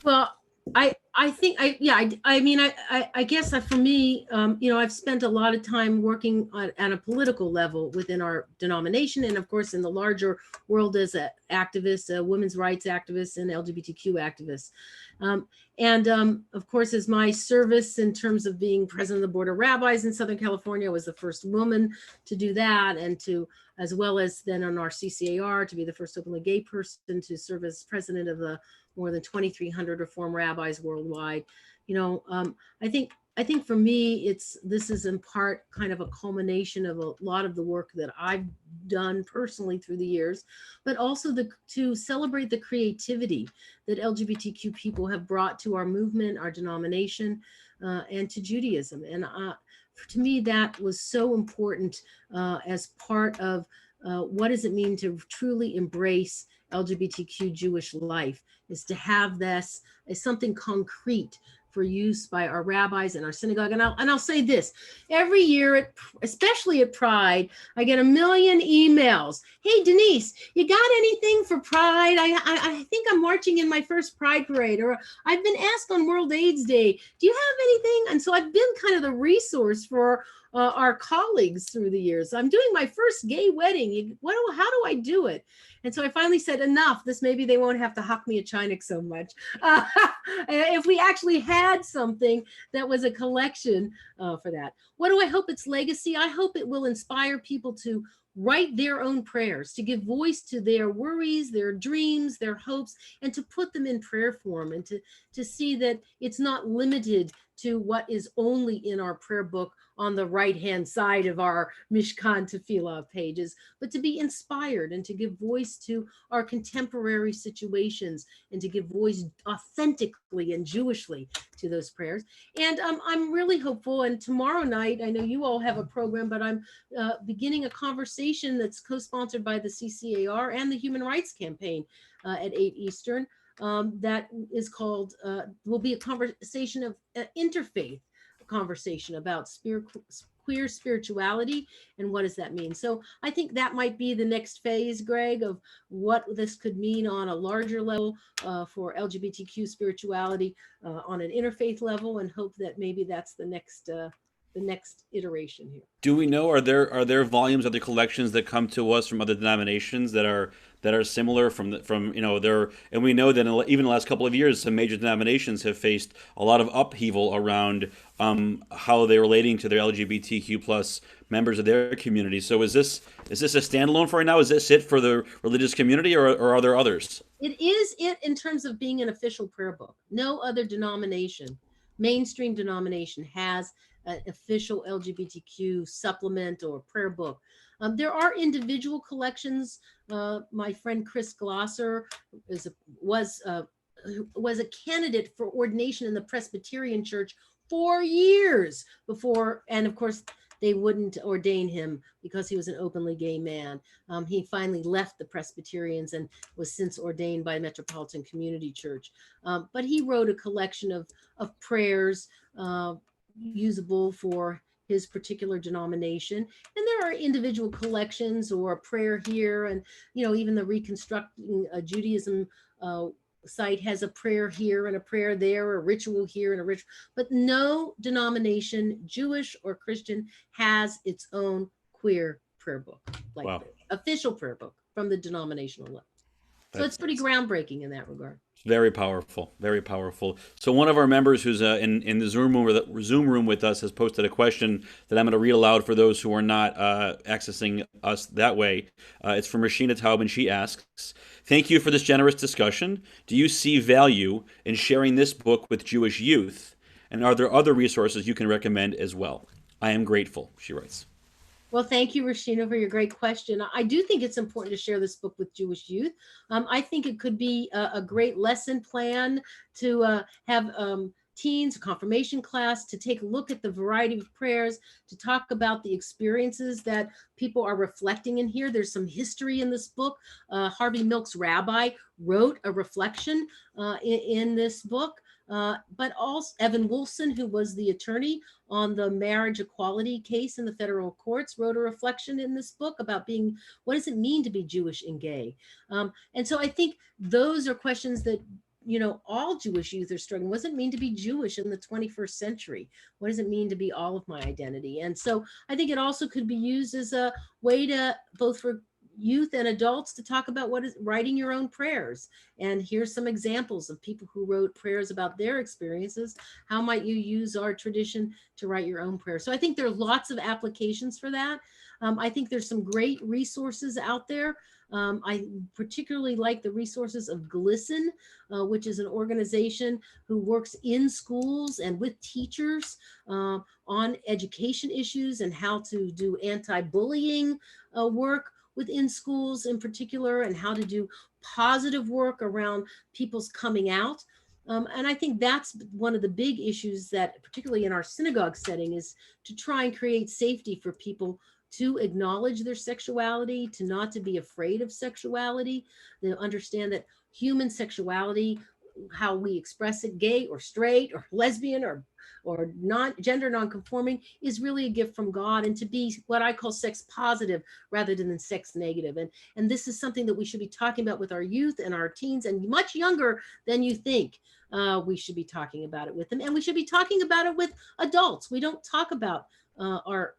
Well, I think I mean I guess for me, I've spent a lot of time working at a political level within our denomination, and of course in the larger world as an activist, a women's rights activist, and LGBTQ activist. Of course, as my service in terms of being president of the Board of Rabbis in Southern California, I was the first woman to do that, and to, as well as then on our CCAR, to be the first openly gay person to serve as president of the more than 2,300 Reform rabbis worldwide. I think for me, this is in part kind of a culmination of a lot of the work that I've done personally through the years, but also to celebrate the creativity that LGBTQ people have brought to our movement, our denomination, and to Judaism. And to me, that was so important as part of what does it mean to truly embrace LGBTQ Jewish life, is to have this as something concrete for use by our rabbis and our synagogue. And I'll say this, every year, especially at Pride, I get a million emails. Hey, Denise, you got anything for Pride? I think I'm marching in my first Pride parade, or I've been asked on World AIDS Day, do you have anything? And so I've been kind of the resource for our colleagues through the years. I'm doing my first gay wedding. How do I do it? And so I finally said, enough. Maybe they won't have to huck me a chinik so much. If we actually had something that was a collection for that. What do I hope its legacy? I hope it will inspire people to write their own prayers, to give voice to their worries, their dreams, their hopes, and to put them in prayer form, and to see that it's not limited to what is only in our prayer book on the right-hand side of our Mishkan Tefillah pages, but to be inspired and to give voice to our contemporary situations, and to give voice authentically and Jewishly to those prayers. And I'm really hopeful. And tomorrow night, I know you all have a program, but I'm beginning a conversation that's co-sponsored by the CCAR and the Human Rights Campaign at 8 Eastern. That is called, will be a conversation of interfaith conversation about queer spirituality and what does that mean. So I think that might be the next phase, Greg, of what this could mean on a larger level for LGBTQ spirituality on an interfaith level, and hope that maybe that's the next iteration here. Do we know, are there volumes of the collections that come to us from other denominations that are similar from there? And we know that even in the last couple of years, some major denominations have faced a lot of upheaval around how they're relating to their LGBTQ plus members of their community. So is this a standalone for right now? Is this it for the religious community, or are there others? It is it in terms of being an official prayer book. No other denomination, mainstream denomination, has an official LGBTQ supplement or prayer book. There are individual collections. My friend Chris Glosser was a candidate for ordination in the Presbyterian Church for years before, and of course they wouldn't ordain him because he was an openly gay man. He finally left the Presbyterians and was since ordained by Metropolitan Community Church. But he wrote a collection of prayers usable for his particular denomination. And there are individual collections or a prayer here. And, even the Reconstructing Judaism site has a prayer here and a prayer there, a ritual here and a ritual, but no denomination, Jewish or Christian, has its own queer prayer book, like Wow. official prayer book from the denominational level. So it's pretty groundbreaking in that regard. Very powerful, very powerful. So one of our members who's in the Zoom room with us has posted a question that I'm going to read aloud for those who are not accessing us that way. It's from Rashina Taub, and she asks, "Thank you for this generous discussion. Do you see value in sharing this book with Jewish youth? And are there other resources you can recommend as well? I am grateful," she writes. Well, thank you, Rashina, for your great question. I do think it's important to share this book with Jewish youth. I think it could be a great lesson plan to have teens, a confirmation class, to take a look at the variety of prayers, to talk about the experiences that people are reflecting in here. There's some history in this book. Harvey Milk's rabbi wrote a reflection in this book. But also Evan Wolfson, who was the attorney on the marriage equality case in the federal courts, wrote a reflection in this book about what does it mean to be Jewish and gay? And so I think those are questions that, all Jewish youth are struggling. What does it mean to be Jewish in the 21st century? What does it mean to be all of my identity? And so I think it also could be used as a way to both for youth and adults to talk about what is writing your own prayers. And here's some examples of people who wrote prayers about their experiences. How might you use our tradition to write your own prayer? So I think there are lots of applications for that. I think there's some great resources out there. I particularly like the resources of GLSEN, which is an organization who works in schools and with teachers on education issues and how to do anti-bullying work within schools in particular, and how to do positive work around people's coming out. And I think that's one of the big issues that, particularly in our synagogue setting, is to try and create safety for people to acknowledge their sexuality, to not to be afraid of sexuality, to understand that human sexuality, how we express it, gay or straight or lesbian or gender non-conforming, is really a gift from God, and to be what I call sex positive rather than sex negative. And this is something that we should be talking about with our youth and our teens, and much younger than you think. We should be talking about it with them, and we should be talking about it with adults. We don't talk about our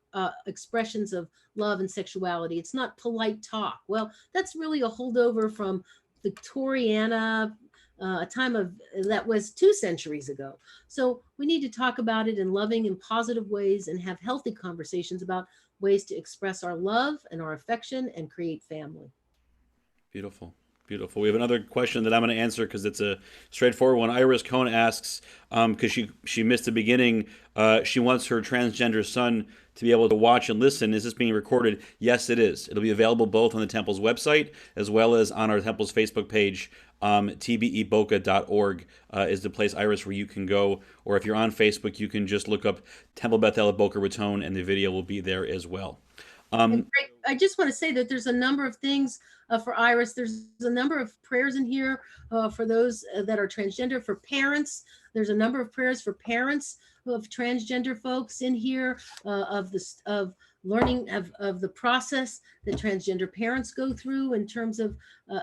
expressions of love and sexuality. It's not polite talk. Well, that's really a holdover from Victoriana, a time of that was 2 centuries ago. So we need to talk about it in loving and positive ways and have healthy conversations about ways to express our love and our affection and create family. Beautiful. Beautiful. We have another question that I'm going to answer because it's a straightforward one. Iris Cohn asks, because she missed the beginning, she wants her transgender son to be able to watch and listen. Is this being recorded? Yes, it is. It'll be available both on the Temple's website as well as on our Temple's Facebook page. tbeboca.org is the place, Iris, where you can go. Or if you're on Facebook, you can just look up Temple Bethel at Boca Raton, and the video will be there as well. I just want to say that there's a number of things for Iris. There's a number of prayers in here for those that are transgender, for parents. There's a number of prayers for parents of transgender folks in here, of learning of the process that transgender parents go through in terms of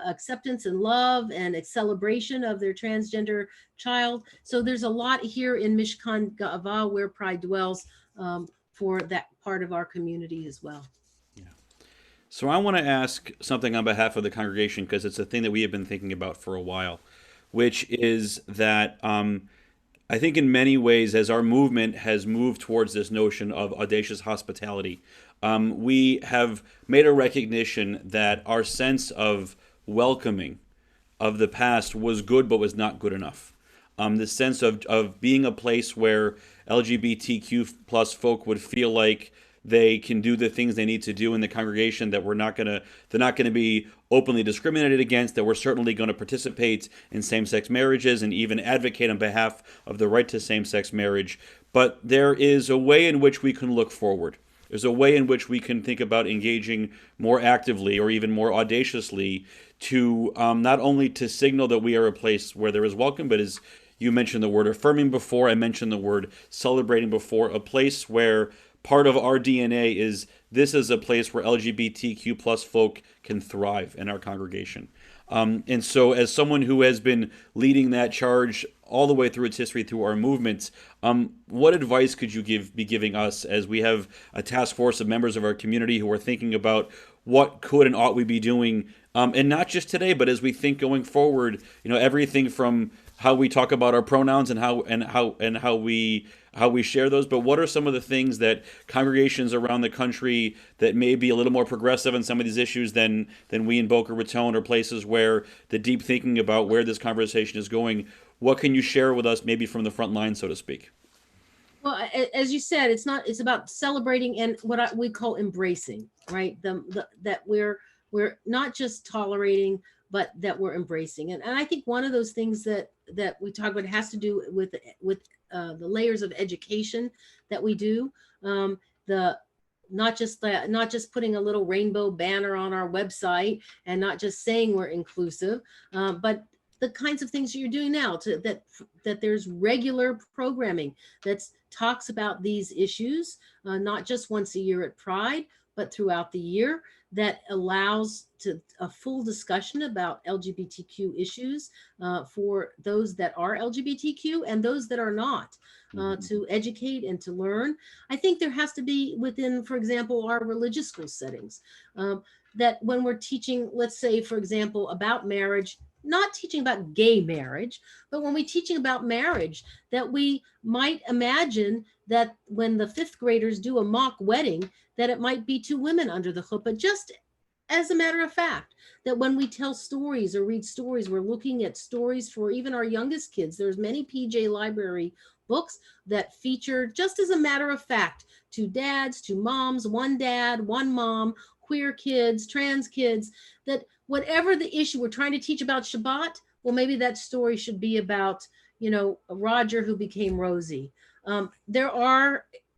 acceptance and love and a celebration of their transgender child. So there's a lot here in Mishkan Ga'avah, where pride dwells, for that part of our community as well. So I want to ask something on behalf of the congregation, because it's a thing that we have been thinking about for a while, which is that I think in many ways, as our movement has moved towards this notion of audacious hospitality, we have made a recognition that our sense of welcoming of the past was good but was not good enough. The sense of being a place where LGBTQ plus folk would feel like they can do the things they need to do in the congregation, that they're not going to be openly discriminated against, that we're certainly going to participate in same-sex marriages and even advocate on behalf of the right to same-sex marriage. But there is a way in which we can look forward. there's a way in which we can think about engaging more actively or even more audaciously to not only to signal that we are a place where there is welcome, but as you mentioned the word affirming before, I mentioned the word celebrating before, a place where part of our DNA is this is a place where LGBTQ plus folk can thrive in our congregation. And so, as someone who has been leading that charge all the way through its history, through our movement, what advice could you be giving us as we have a task force of members of our community who are thinking about what could and ought we be doing, and not just today, but as we think going forward, everything from how we talk about our pronouns and how we share those. But what are some of the things that congregations around the country that may be a little more progressive in some of these issues than we in Boca Raton, or places where the deep thinking about where this conversation is going? What can you share with us, maybe from the front line, so to speak? Well, as you said, it's about celebrating and we call embracing, right? That we're not just tolerating, but that we're embracing. And I think one of those things that we talk about has to do with the layers of education that we do. Not just putting a little rainbow banner on our website and not just saying we're inclusive, but the kinds of things that you're doing now that there's regular programming that talks about these issues, not just once a year at Pride, but throughout the year, that allows to a full discussion about LGBTQ issues for those that are LGBTQ and those that are not, to educate and to learn. I think there has to be within, for example, our religious school settings, that when we're teaching, let's say, for example, about marriage, not teaching about gay marriage, but when we're teaching about marriage, that we might imagine that when the fifth graders do a mock wedding, that it might be two women under the chuppah, just as a matter of fact, that when we tell stories or read stories, we're looking at stories for even our youngest kids. There's many PJ Library books that feature, just as a matter of fact, two dads, two moms, one dad, one mom, queer kids, trans kids, that whatever the issue we're trying to teach about Shabbat, well, maybe that story should be about, Roger who became Rosie.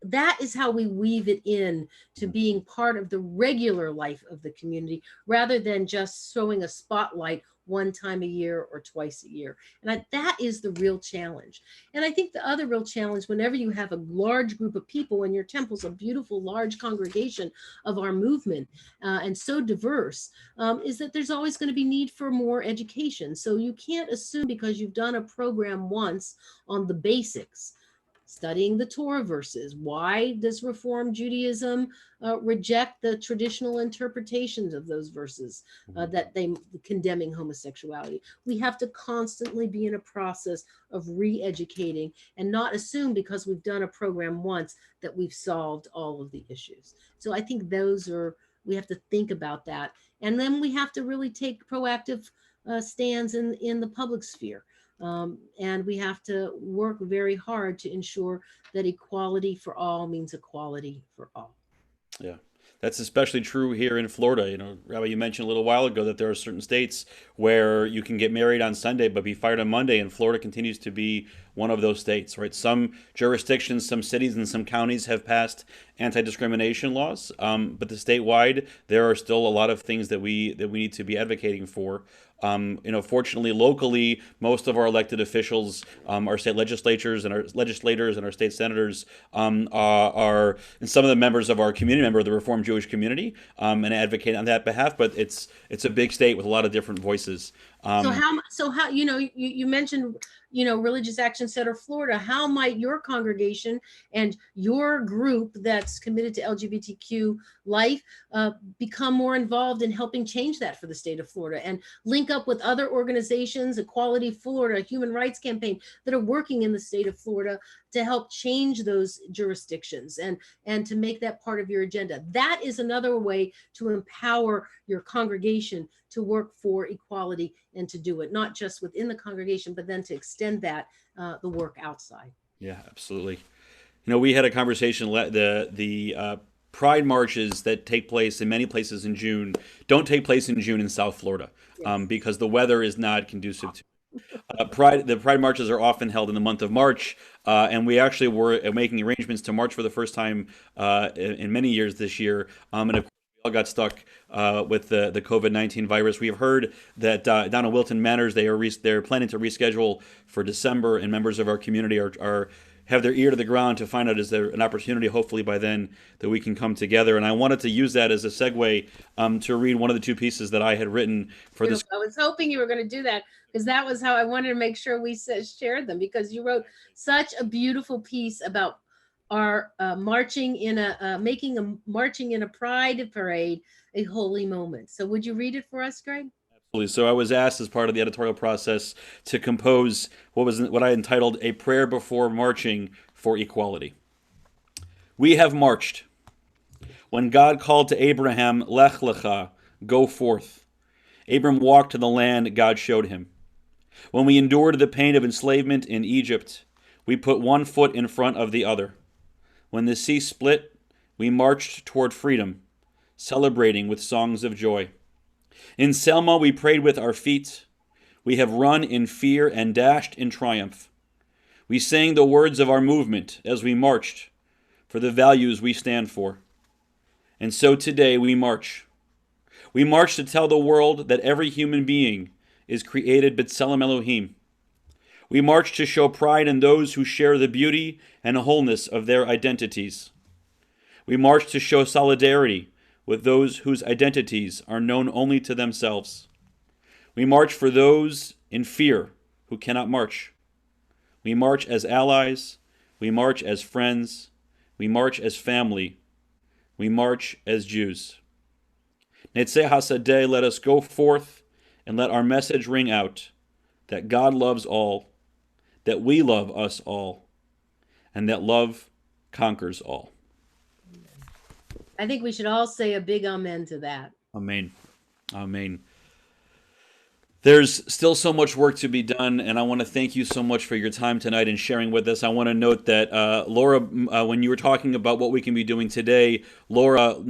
That is how we weave it in to being part of the regular life of the community, rather than just throwing a spotlight one time a year or twice a year. And that is the real challenge. And I think the other real challenge, whenever you have a large group of people, and your temple's a beautiful, large congregation of our movement, and so diverse, is that there's always going to be need for more education. So you can't assume because you've done a program once on the basics, studying the Torah verses. Why does Reform Judaism reject the traditional interpretations of those verses that they condemning homosexuality? We have to constantly be in a process of re-educating and not assume because we've done a program once that we've solved all of the issues. So I think we have to think about that. And then we have to really take proactive stands in the public sphere. And we have to work very hard to ensure that equality for all means equality for all. Yeah. That's especially true here in Florida. Rabbi, you mentioned a little while ago that there are certain states where you can get married on Sunday but be fired on Monday, and Florida continues to be one of those states, right? Some jurisdictions, some cities, and some counties have passed anti-discrimination laws, but the statewide, there are still a lot of things that we need to be advocating for. Fortunately, locally, most of our elected officials, our state legislators and our state senators, are and some of the members of our community, member of the Reformed Jewish community, and advocate on that behalf. But it's a big state with a lot of different voices. So how you mentioned Religious Action Center Florida. How might your congregation and your group that's committed to LGBTQ life become more involved in helping change that for the state of Florida, and link up with other organizations, Equality Florida, Human Rights Campaign, that are working in the state of Florida to help change those jurisdictions and to make that part of your agenda? That is another way to empower your congregation to work for equality and to do it, not just within the congregation, but then to extend that, the work outside. Yeah, absolutely. We had a conversation, the pride marches that take place in many places in June don't take place in June in South Florida, Yes. because the weather is not conducive to The Pride marches are often held in the month of March, and we actually were making arrangements to march for the first time in many years this year. And of course, we all got stuck with the COVID-19 virus. We have heard that down in Wilton Manors they're planning to reschedule for December, and members of our community are have their ear to the ground to find out is there an opportunity, hopefully by then, that we can come together. And I wanted to use that as a segue to read one of the two pieces that I had written for this. I was hoping you were going to do that because that was how I wanted to make sure we shared them, because you wrote such a beautiful piece about our marching in making a marching in a pride parade a holy moment. So would you read it for us, Greg? Absolutely. So I was asked as part of the editorial process to compose what I entitled "A Prayer Before Marching for Equality." We have marched. When God called to Abraham, "Lech lecha," go forth, Abram walked to the land God showed him. When we endured the pain of enslavement in Egypt, we put one foot in front of the other. When the sea split, we marched toward freedom, celebrating with songs of joy. In Selma, we prayed with our feet. We have run in fear and dashed in triumph. We sang the words of our movement as we marched for the values we stand for. And so today we march. We march to tell the world that every human being is created b'tselem Elohim. We march to show pride in those who share the beauty and wholeness of their identities. We march to show solidarity with those whose identities are known only to themselves. We march for those in fear who cannot march. We march as allies. We march as friends. We march as family. We march as Jews. Netzeh Hasadeh, let us go forth and let our message ring out that God loves all, that we love us all, and that love conquers all. I think we should all say a big amen to that. Amen. Amen. There's still so much work to be done, and I want to thank you so much for your time tonight and sharing with us. I want to note that Laura, when you were talking about what we can be doing today, Laura's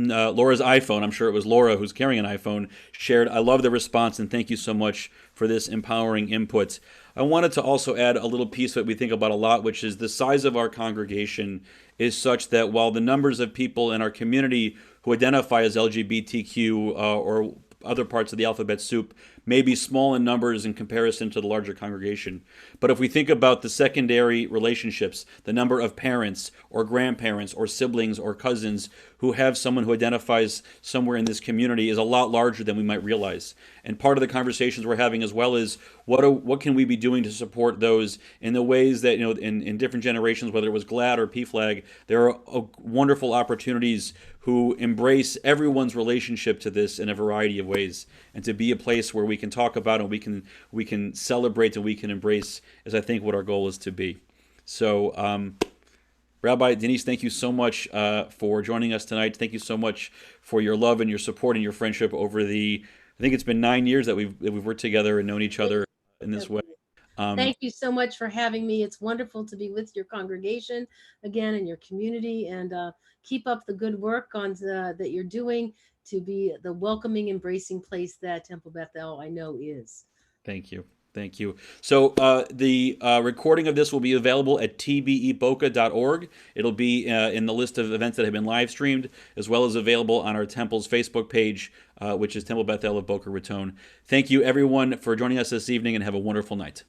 iPhone, I'm sure it was Laura who's carrying an iPhone, shared, I love the response, and thank you so much for this empowering input. I wanted to also add a little piece that we think about a lot, which is the size of our congregation is such that while the numbers of people in our community who identify as LGBTQ or other parts of the alphabet soup may be small in numbers in comparison to the larger congregation. But if we think about the secondary relationships, the number of parents or grandparents or siblings or cousins who have someone who identifies somewhere in this community is a lot larger than we might realize. And part of the conversations we're having as well is what can we be doing to support those in the ways that, in different generations, whether it was GLAD or PFLAG, there are wonderful opportunities who embrace everyone's relationship to this in a variety of ways, and to be a place where we can talk about and we can celebrate and we can embrace is, I think, what our goal is to be. So, Rabbi Denise, thank you so much for joining us tonight. Thank you so much for your love and your support and your friendship over I think it's been 9 years that we've worked together and known each other in this way. Thank you so much for having me. It's wonderful to be with your congregation again in your community, and keep up the good work that you're doing to be the welcoming, embracing place that Temple Beth El I know is. Thank you. Thank you. So the recording of this will be available at tbeboca.org. It'll be in the list of events that have been live streamed, as well as available on our Temple's Facebook page, which is Temple Beth El of Boca Raton. Thank you, everyone, for joining us this evening, and have a wonderful night.